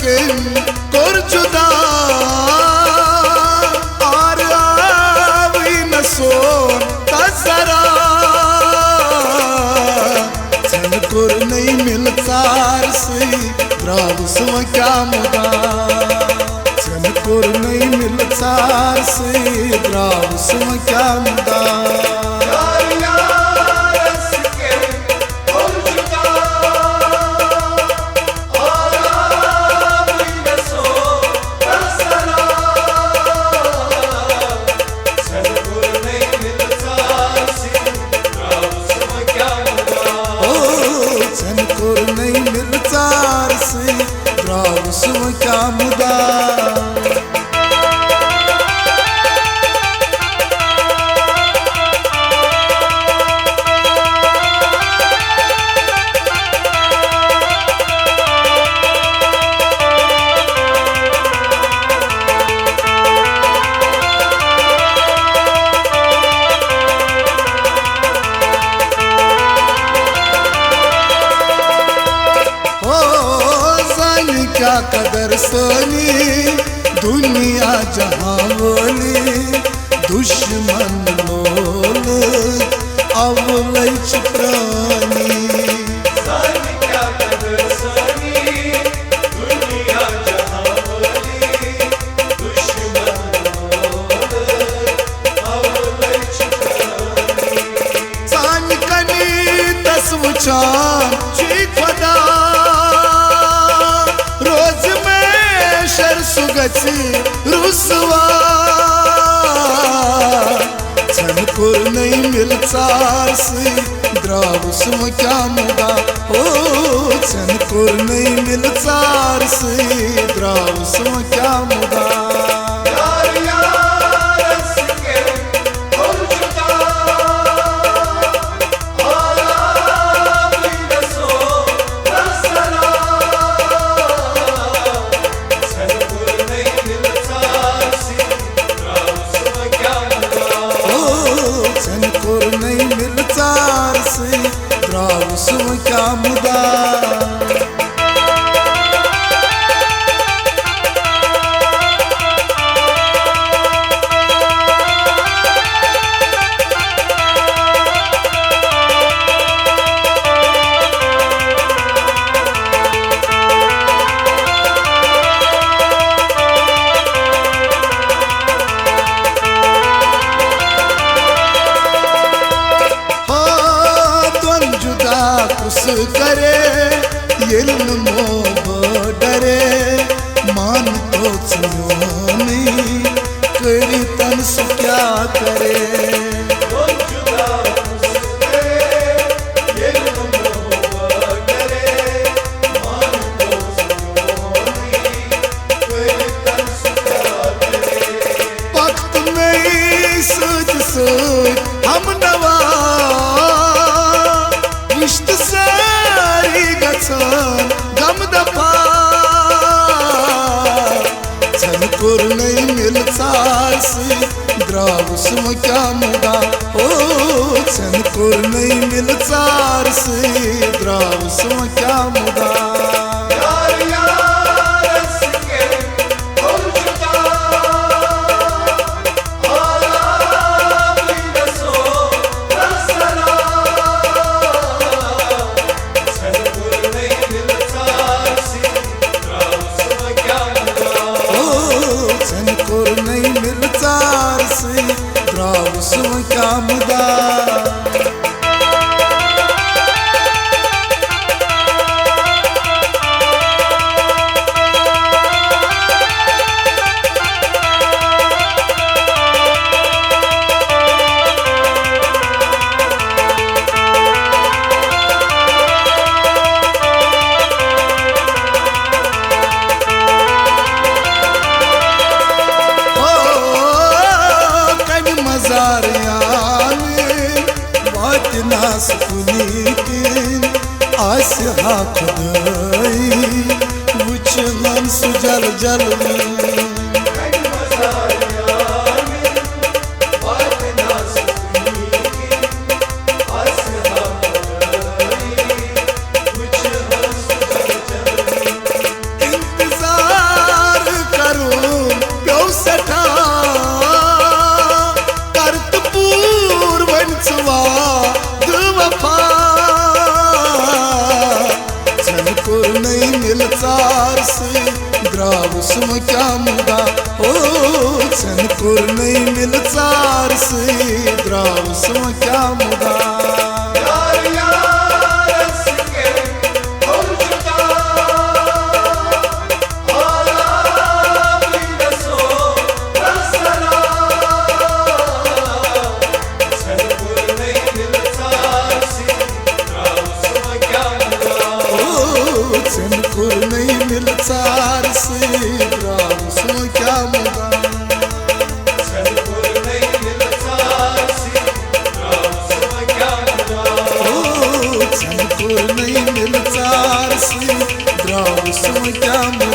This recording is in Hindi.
कर जुदा और आवी न सोन तसरा छन कर नहीं मिलतार से द्राव सुव क्या मुदा छन कर नहीं मिलतार से द्राव सुव क्या मुदा क्या मुदा क्या कदर सोनी दुनिया जहाँ बोली दुश्मन लोल अवलैच प्राणी क्या कदर सोनी दुनिया जहाँ बोली दुश्मन लोल अवलैच प्राणी सान कनी तस मुचान खुदा सुगची रुसवा छन कर नहीं मिलचार से द्राव सुव क्या मुदा हो छन कर नहीं मिलचार से द्राव सुव क्या मुदा द्राव सुव क्या मुदा करे इल्म मोह डरे मान तो नहीं करी तन से क्या करे वक्त में सोच सोच हम नवा विश्त सारी गछन गम दफा छन कर नहीं मिलचार से द्राव सुव क्या मुदा हो छन कर नहीं मिलचार से द्राव सुव क्या मुदा द्राव सुव क्या मुदा नास कुनी आस हा खुदाई वुचलन सुजल जल इंतजार द्रावसम क्या मुदा हो छनकुर नहीं मिल चार से द्रावसम क्या मुदा यार यार सके हो जुदा आला बिंदसो रसना छनकुर नहीं मिलता सी द्रावसम क्या मुदा ओ छनकुर नहीं मिल चार से द्रावसम क्या मुदा छनकुर नहीं मिलता सी द्रावसम क्या मुदा छनकुर नहीं मिल चार से द्रावसम क्या मुदा